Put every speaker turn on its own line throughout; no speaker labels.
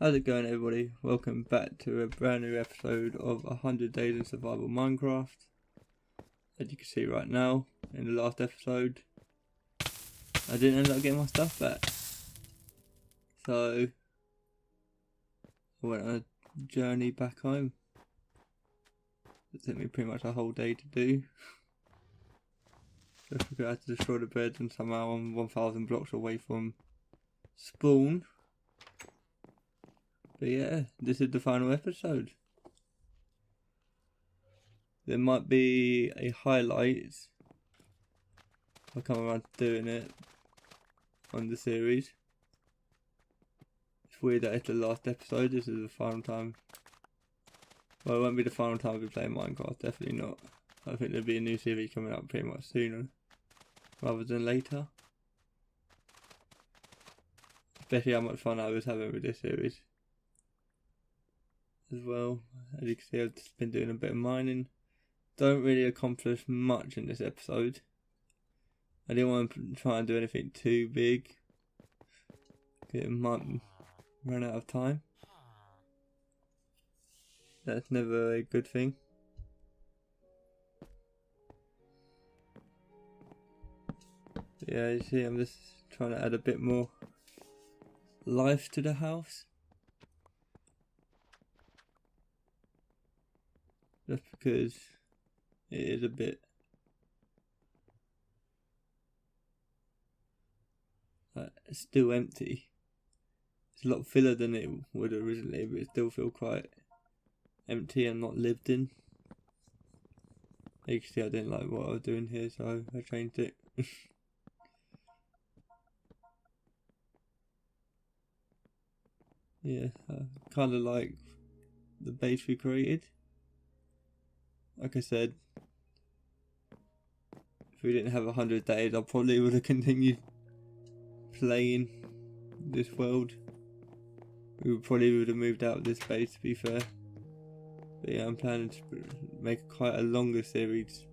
How's it going, everybody? Welcome back to a brand new episode of 100 Days in Survival Minecraft. As you can see right now, in the last episode, I didn't end up getting my stuff back. So, I went on a journey back home. It took me pretty much a whole day to do. Just because I had to destroy the bed and somehow I'm 1,000 blocks away from spawn. But yeah, this is the final episode. There might be a highlight. I'll come around to doing it on the series. It's weird that it's the last episode. This is the final time. Well, it won't be the final time we play Minecraft. Definitely not. I think there'll be a new series coming out pretty much sooner rather than later. Especially how much fun I was having with this series as well. As you can see, I've just been doing a bit of mining. Don't really accomplish much in this episode. I didn't want to try and do anything too big. It might run out of time. That's never a good thing. But yeah, you see, I'm just trying to add a bit more life to the house. Just because it is a bit still empty. It's a lot fuller than it would originally, but it still feels quite empty and not lived in. You can see I didn't like what I was doing here, so I changed it. Yeah, I kind of like the base we created. Like I said, if we didn't have 100 days, I probably would have continued playing this world. We probably would have moved out of this base, to be fair. But yeah, I'm planning to make quite a longer series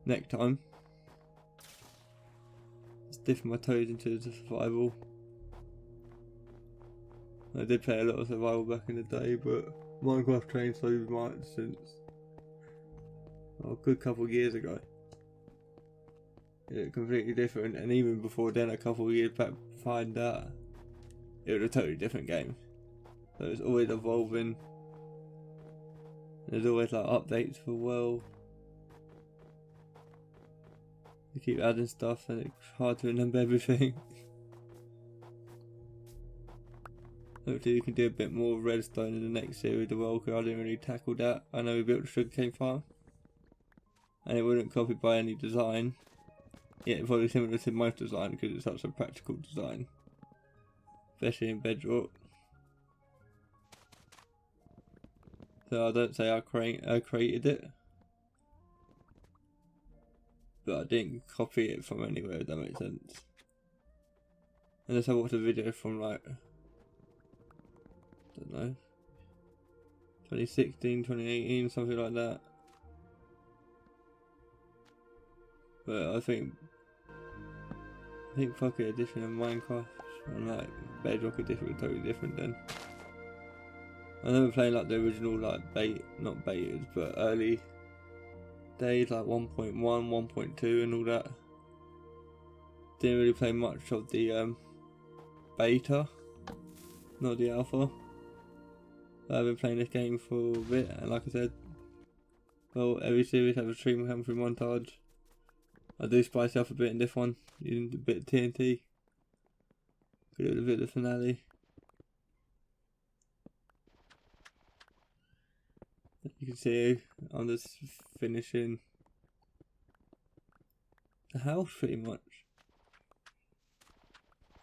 next time. Just dip my toes into the survival. I did play a lot of survival back in the day, but Minecraft changed so much since a good couple of years ago. It's completely different, and even before then, a couple of years back, find that it was a totally different game. So it's always evolving. There's always like updates for the world. You keep adding stuff, and it's hard to remember everything. Hopefully we can do a bit more redstone in the next series as well, because I didn't really tackle that. I know we built a sugarcane farm, and it wasn't copied by any design. Yeah, it's probably similar to most design because it's such a practical design, especially in Bedrock. So I don't say I created it, but I didn't copy it from anywhere, if that makes sense. Unless I watched a video from like, I don't know, 2016, 2018, something like that. But I think Pocket Edition and Minecraft and like Bedrock Edition were totally different then. I remember playing like the original like not betas, but early days like 1.1, 1.2 and all that. Didn't really play much of the beta, not the alpha. I've been playing this game for a bit, and like I said, well, every series has a stream coming through montage. I do spice up a bit in this one, using a bit of TNT. Could do a bit of the finale. You can see I'm just finishing the house pretty much.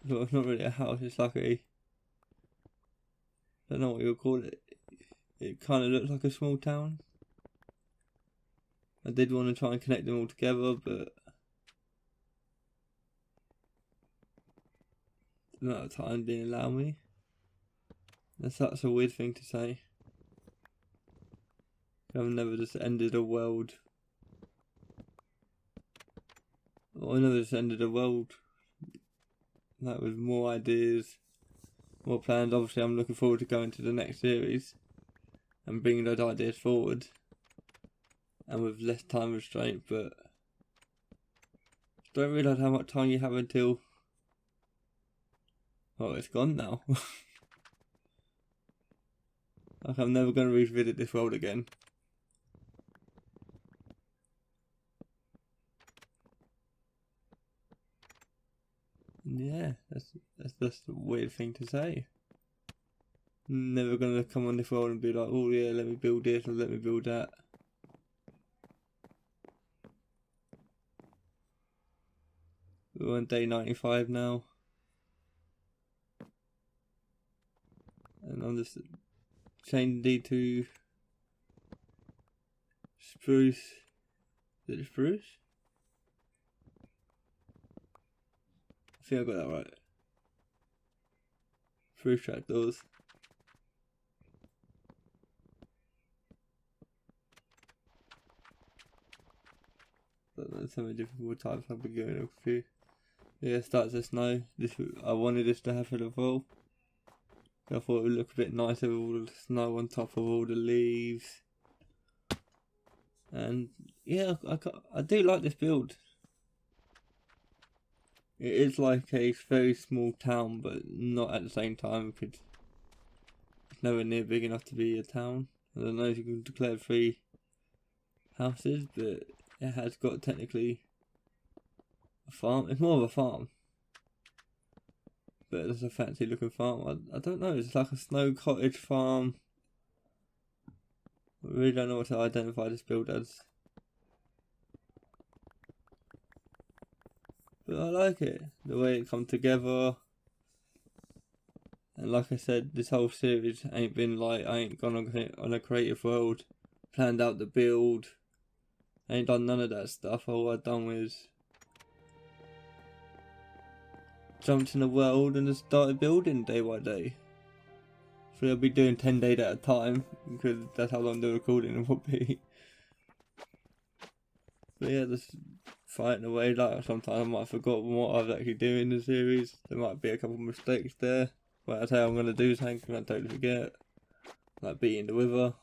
Well, it's not really a house, it's like a, I don't know what you'll call it. It kind of looks like a small town. I did want to try and connect them all together, but the amount of time didn't allow me. That's such a weird thing to say. I've never just ended a world. I never just ended a world like with more ideas more planned. Obviously, I'm looking forward to going to the next series and bringing those ideas forward, and with less time restraint. But don't realise how much time you have until, oh, it's gone now. Like, I'm never going to revisit this world again. Yeah, that's just a weird thing to say. Never gonna come on this world and be like, oh yeah, let me build this or let me build that. We're on day 95 now. And I'm just changing D to spruce. Is it spruce? I think I got that right. Spruce trapdoors. There's so many different types I've been going through. Yeah, it starts to snow. I wanted this to happen as well. I thought it would look a bit nicer with all the snow on top of all the leaves. And yeah, I do like this build. It is like a very small town, but not at the same time, because it's nowhere near big enough to be a town. I don't know if you can declare 3 houses, but it has got technically a farm. It's more of a farm, but it's a fancy looking farm. I don't know, it's like a snow cottage farm. I really don't know what to identify this build as. But I like it, the way it come together. And like I said, this whole series ain't been like, I ain't gone on a creative world, planned out the build. I ain't done none of that stuff. All I've done was jumped in the world and just started building day by day. So I'll be doing 10 days at a time, because that's how long the recording will be. But yeah, just fighting away. Like, sometimes I might have forgotten what I was actually doing in the series. There might be a couple of mistakes there. But I tell you I'm going to do something and I totally forget. Like beating the Wither.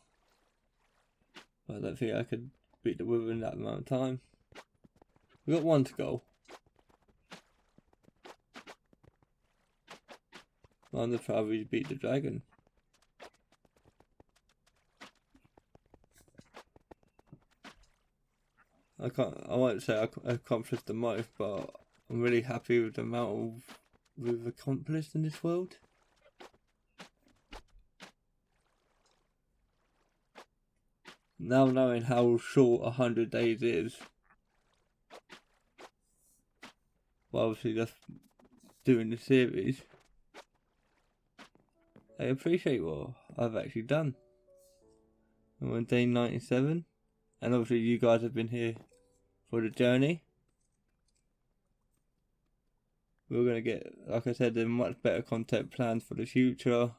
But I don't think I could beat the Wither in that amount of time. We got 1 to go. I'm the probably beat the dragon. I won't say I accomplished the most, but I'm really happy with the amount we've accomplished in this world. Now knowing how short 100 days is, well, obviously just doing the series, I appreciate what I've actually done. I'm on day 97, and obviously you guys have been here for the journey. We're going to get, like I said, there's much better content planned for the future.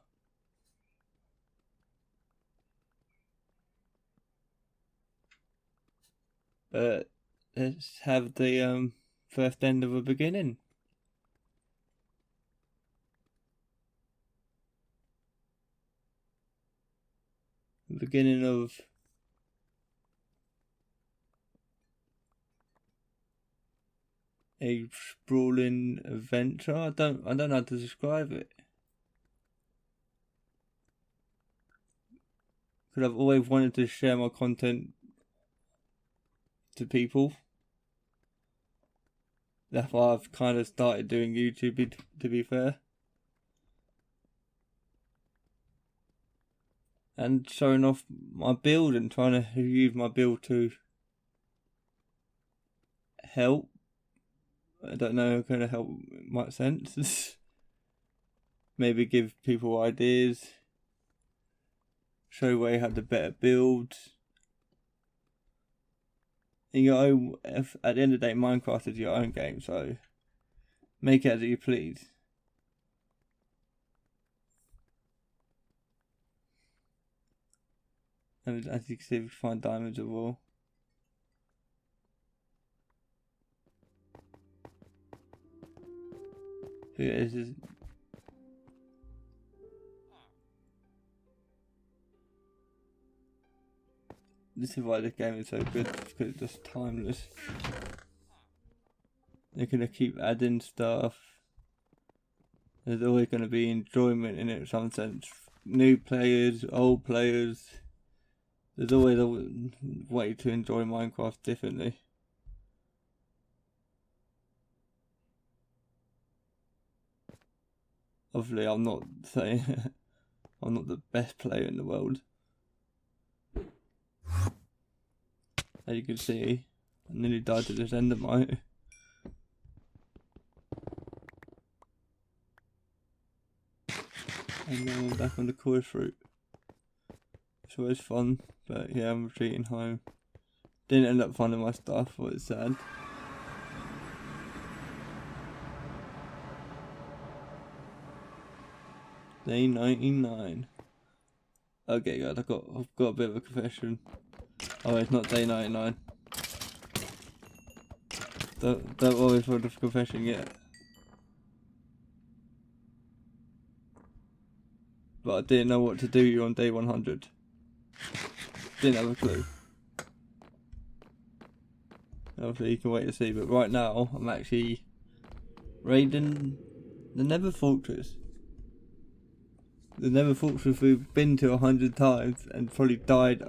But let's have the first end of a beginning. The beginning of a sprawling adventure. I don't know how to describe it. Because I've always wanted to share my content to people. That's why I've kind of started doing YouTube, to be fair. And showing off my build and trying to use my build to help. I don't know if kind of help make sense. Maybe give people ideas. Show where you have the better build. And your own, at the end of the day, Minecraft is your own game, so make it as you please. And as you can see, we find diamonds as well. So yeah, this is this is why this game is so good, because it's just timeless. They're gonna keep adding stuff. There's always gonna be enjoyment in it in some sense. New players, old players. There's always a way to enjoy Minecraft differently. Obviously, I'm not saying I'm not the best player in the world. As you can see, I nearly died to this endermite. And now I'm back on the core fruit. It's always fun, but yeah, I'm retreating home. Didn't end up finding my stuff, what is sad. Day 99. Okay guys, I've got a bit of a confession. Oh, it's not day 99. Don't worry for the confession yet. But I didn't know what to do on day 100. Didn't have a clue. Obviously you can wait to see, but right now I'm actually raiding the Nether Fortress. The Nether Fortress we've been to 100 times and probably died.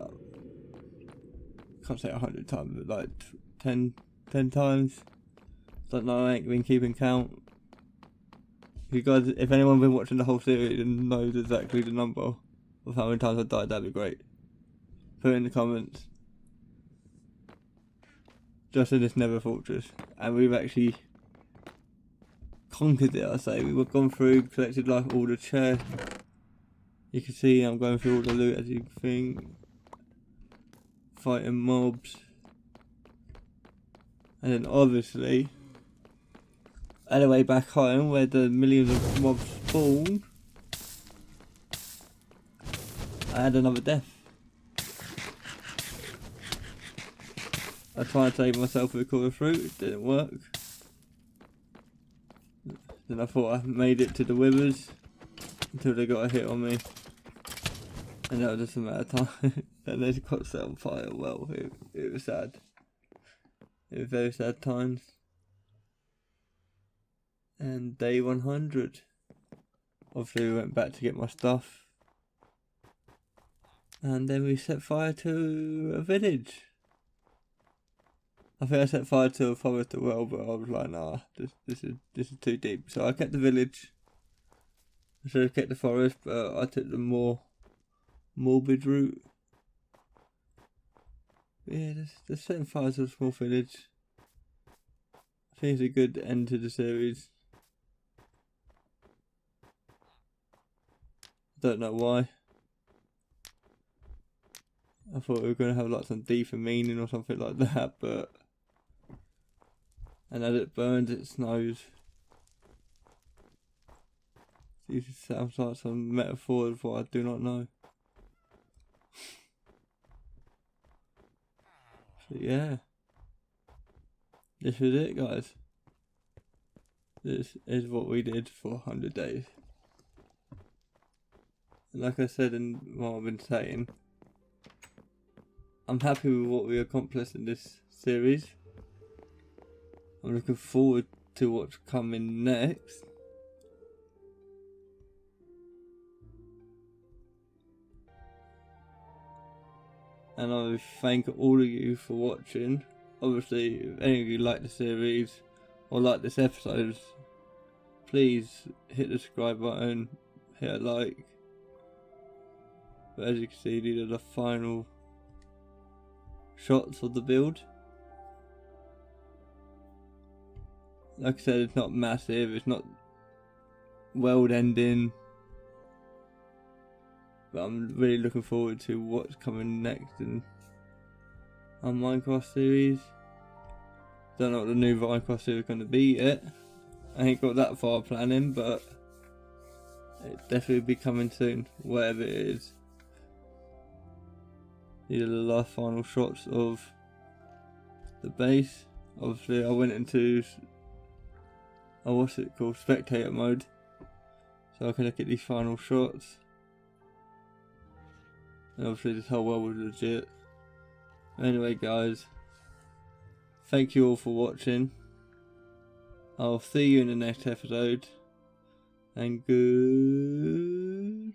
Can't say 100 times, but like 10 times. Don't know, I ain't been keeping count. If anyone been watching the whole series and knows exactly the number of how many times I died, that'd be great. Put it in the comments. Just in this Nether Fortress, and we've actually conquered it. I say we've gone through, collected like all the chests. You can see I'm going through all the loot as you think, fighting mobs, and then obviously, anyway, back home where the millions of mobs spawn, I had another death. I tried to save myself with a core of fruit, it didn't work. Then I thought I made it to the withers until they got a hit on me. And that was just a matter of time. And they got set on fire. Well, it was sad. It was very sad times. And day 100. Obviously we went back to get my stuff. And then we set fire to a village. I think I set fire to a forest as well, but I was like, nah, this is too deep. So I kept the village. I should have kept the forest, but I took the more morbid route. But yeah, just setting fire to a small village. I think it's a good end to the series. Don't know why. I thought we were going to have like some deeper meaning or something like that, but... And as it burns, it snows. This sounds like some metaphor of what I do not know. So yeah. This was it, guys. This is what we did for 100 days. And like I said in what I've been saying, I'm happy with what we accomplished in this series. I'm looking forward to what's coming next. And I thank all of you for watching. Obviously, if any of you like the series or like this episode, please hit the subscribe button, hit a like. But as you can see, these are the final shots of the build. Like I said, it's not massive, it's not world ending, but I'm really looking forward to what's coming next in our Minecraft series. Don't know what the new Minecraft series is going to be yet. I ain't got that far planning, but it'll definitely be coming soon, whatever it is. These are the last final shots of the base. Obviously I went into what's it called, spectator mode, so I can look at these final shots. And obviously this whole world was legit. Anyway, guys, thank you all for watching. I'll see you in the next episode. And good.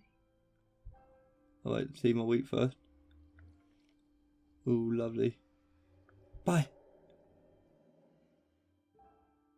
I'll wait to see my week first. Ooh, lovely. Bye.